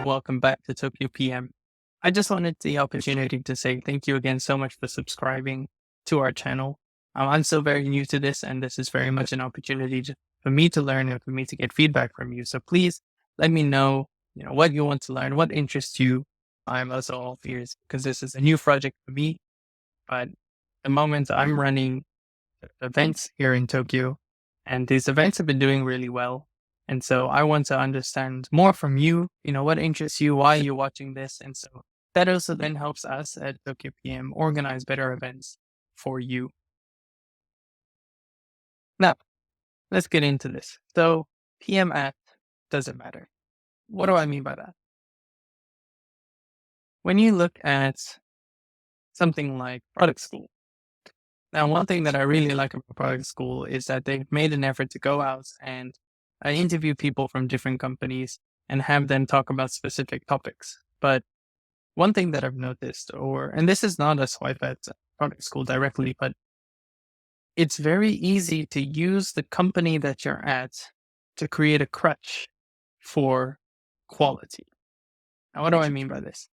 and welcome back to Tokyo PM. I just wanted the opportunity to say thank you again so much for subscribing to our channel. I'm still very new to this, and this is very much an opportunity for me to learn and for me to get feedback from you. So please let me know, what you want to learn, what interests you. I'm also all ears because this is a new project for me. But at the moment, I'm running events here in Tokyo, and these events have been doing really well. And so I want to understand more from you, what interests you, why you're watching this. And so that also then helps us at Tokyo PM organize better events for you. Now, let's get into this. So PM at doesn't matter. What do I mean by that? When you look at something like product school, now, one thing that I really like about product school is that they've made an effort to go out and interview people from different companies and have them talk about specific topics. But one thing that I've noticed, and this is not a swipe at product school directly, but it's very easy to use the company that you're at to create a crutch for quality. Now, what do I mean by this?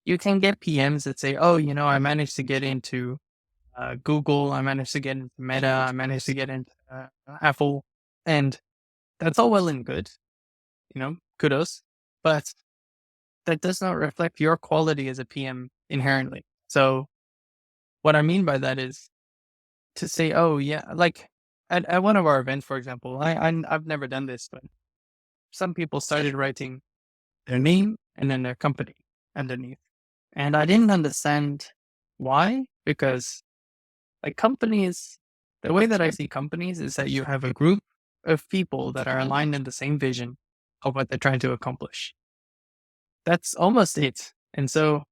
You can get PMs that say, oh, I managed to get into Google, I managed to get into Meta, I managed to get into Apple, and that's all well and good, kudos, but that does not reflect your quality as a PM inherently. So what I mean by that is to say, oh yeah, like at one of our events, for example, I've never done this, but some people started writing their name and then their company underneath, and I didn't understand why, because like companies, the way that I see companies is that you have a group of people that are aligned in the same vision of what they're trying to accomplish. That's almost it. And so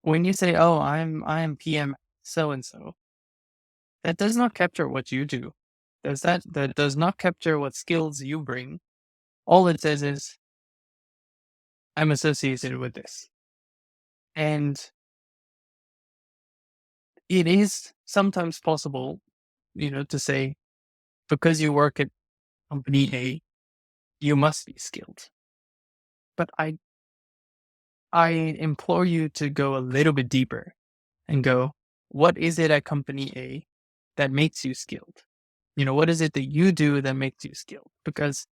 when you say, "Oh, I am PM so and so," that does not capture what you do. That does not capture what skills you bring. All it says is, "I'm associated with this," and it is sometimes possible, to say because you work at company A, you must be skilled. But I implore you to go a little bit deeper and go, what is it at company A that makes you skilled? What is it that you do that makes you skilled? Because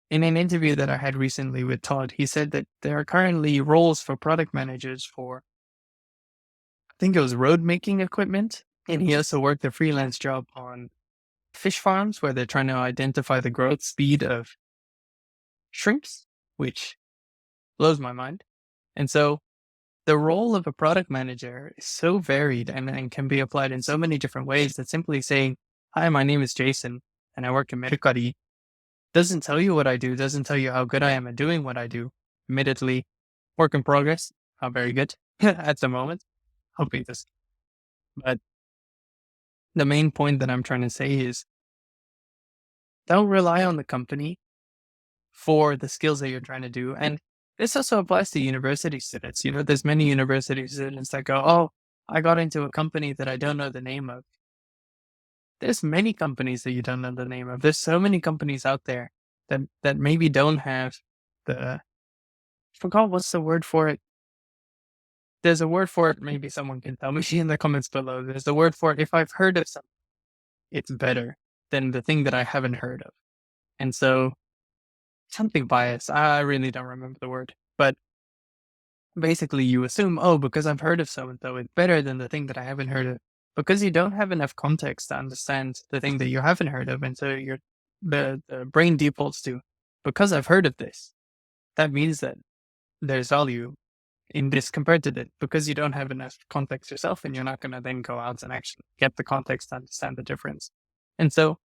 in an interview that I had recently with Todd, he said that there are currently roles for product managers for, I think it was road making equipment. And he also worked a freelance job on fish farms where they're trying to identify the growth speed of shrimps, which blows my mind. And so the role of a product manager is so varied and can be applied in so many different ways that simply saying, hi, my name is Jason and I work in Mercari doesn't tell you what I do, doesn't tell you how good I am at doing what I do. Admittedly, work in progress, not very good at the moment. Hoping this. But the main point that I'm trying to say is don't rely on the company for the skills that you're trying to do. And this also applies to university students. There's many university students that go, oh, I got into a company that I don't know the name of. There's many companies that you don't know the name of. There's so many companies out there that maybe don't have I forgot what's the word for it. There's a word for it. Maybe someone can tell me in the comments below. There's a word for it. If I've heard of something, it's better than the thing that I haven't heard of. And so something bias. I really don't remember the word, but basically you assume, oh, because I've heard of so and so, it's better than the thing that I haven't heard of, because you don't have enough context to understand the thing that you haven't heard of. And so the brain defaults to, because I've heard of this, that means that there's value in this compared to that, because you don't have enough context yourself and you're not going to then go out and actually get the context to understand the difference. And so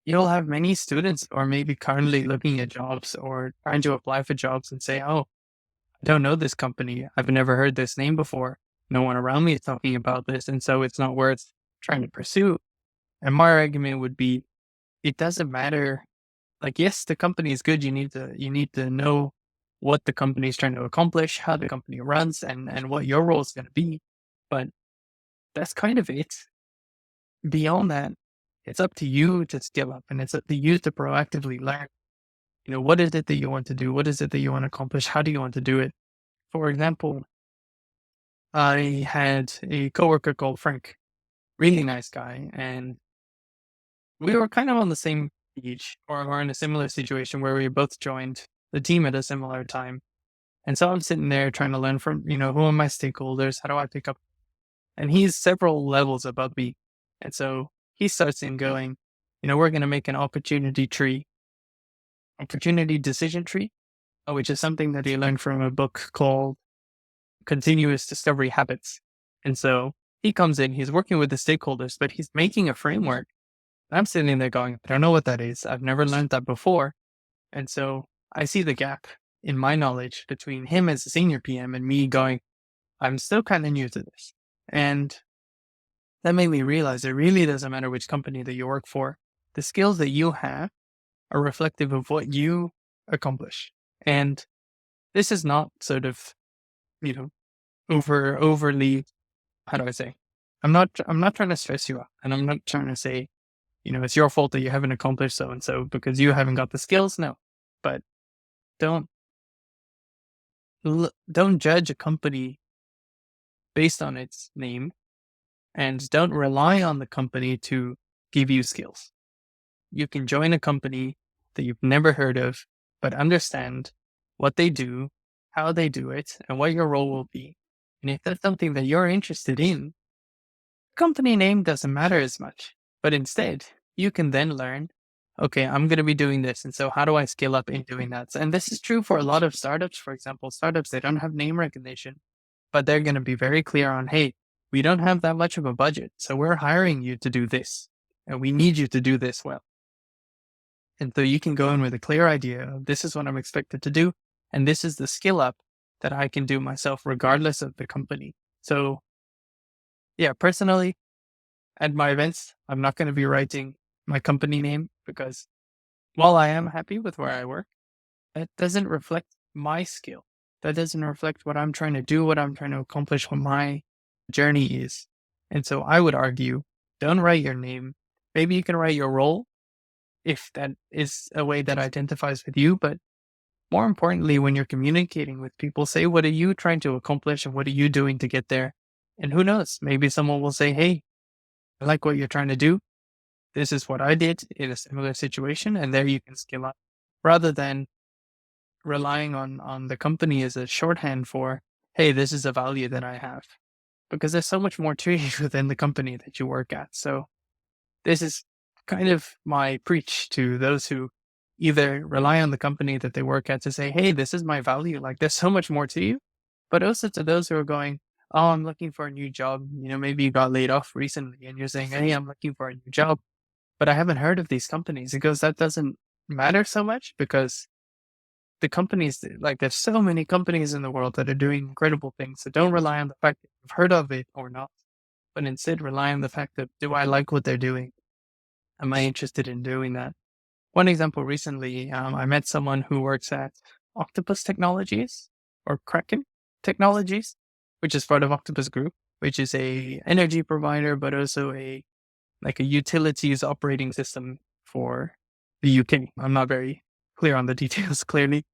you'll have many students or maybe currently looking at jobs or trying to apply for jobs and say, oh, I don't know this company. I've never heard this name before. No one around me is talking about this. And so it's not worth trying to pursue. And my argument would be, it doesn't matter. Like, yes, the company is good. You need to know what the company is trying to accomplish, how the company runs, and what your role is going to be. But that's kind of it. Beyond that, it's up to you to skill up and it's up to you to proactively learn. What is it that you want to do? What is it that you want to accomplish? How do you want to do it? For example, I had a coworker called Frank, really nice guy, and we were kind of on the same page, or we're in a similar situation where we both joined the team at a similar time. And so I'm sitting there trying to learn from, who are my stakeholders? How do I pick up? And he's several levels above me. And so he starts in going, we're going to make an opportunity decision tree, which is something that he learned from a book called Continuous Discovery Habits. And so he comes in, he's working with the stakeholders, but he's making a framework. And I'm sitting there going, I don't know what that is. I've never learned that before. And so I see the gap in my knowledge between him as a senior PM and me going, I'm still kind of new to this. And that made me realize it really doesn't matter which company that you work for. The skills that you have are reflective of what you accomplish. And this is not sort of, you know, overly, how do I say? I'm not trying to stress you out, and I'm not trying to say, it's your fault that you haven't accomplished so and so because you haven't got the skills. No. But don't don't judge a company based on its name, and don't rely on the company to give you skills. You can join a company that you've never heard of, but understand what they do, how they do it, and what your role will be. And if that's something that you're interested in, company name doesn't matter as much. But instead, you can then learn, okay, I'm going to be doing this. And so how do I scale up in doing that? And this is true for a lot of startups. For example, startups, they don't have name recognition, but they're going to be very clear on, hey, we don't have that much of a budget. So we're hiring you to do this, and we need you to do this well. And so you can go in with a clear idea of this is what I'm expected to do. And this is the skill up that I can do myself regardless of the company. So yeah, personally, at my events, I'm not going to be writing my company name because while I am happy with where I work, that doesn't reflect my skill. That doesn't reflect what I'm trying to do, what I'm trying to accomplish, what my journey is. And so I would argue, don't write your name. Maybe you can write your role if that is a way that identifies with you. But more importantly, when you're communicating with people, say, what are you trying to accomplish and what are you doing to get there? And who knows, maybe someone will say, hey, I like what you're trying to do. This is what I did in a similar situation. And there you can scale up rather than relying on the company as a shorthand for, hey, this is a value that I have. Because there's so much more to you within the company that you work at. So this is kind of my preach to those who either rely on the company that they work at to say, hey, this is my value. Like there's so much more to you. But also to those who are going, oh, I'm looking for a new job. Maybe you got laid off recently and you're saying, hey, I'm looking for a new job, but I haven't heard of these companies. It goes, that doesn't matter so much because the companies, like there's so many companies in the world that are doing incredible things. So don't rely on the fact that you've heard of it or not, but instead rely on the fact that, do I like what they're doing? Am I interested in doing that? One example recently, I met someone who works at Octopus Technologies or Kraken Technologies, which is part of Octopus Group, which is a energy provider, but also a utilities operating system for the UK. I'm not very clear on the details clearly,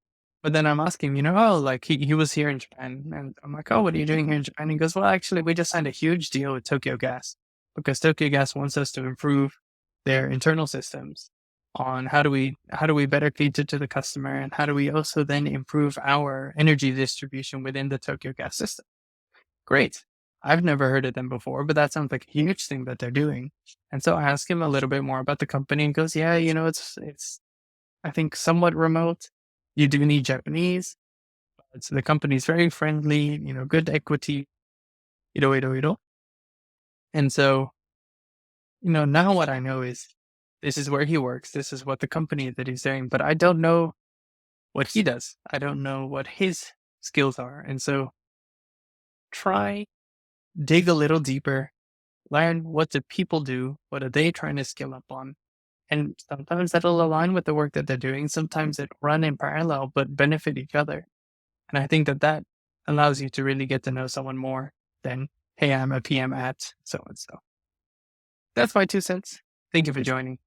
but then I'm asking, like he was here in Japan, and I'm like, oh, what are you doing here in Japan? He goes, well, actually, we just signed a huge deal with Tokyo Gas because Tokyo Gas wants us to improve their internal systems on how do we better cater to the customer, and how do we also then improve our energy distribution within the Tokyo Gas system. Great. I've never heard of them before, but that sounds like a huge thing that they're doing. And so I asked him a little bit more about the company and goes, yeah, it's I think somewhat remote. You do need Japanese. So the company's very friendly, good equity, you know, you know, you know. And so, now what I know is this is where he works. This is what the company that he's doing, but I don't know what he does. I don't know what his skills are. And so try, dig a little deeper, learn what do people do? What are they trying to skill up on? And sometimes that'll align with the work that they're doing. Sometimes it run in parallel, but benefit each other. And I think that allows you to really get to know someone more than, hey, I'm a PM at so and so. That's my 2 cents. Thank you for joining.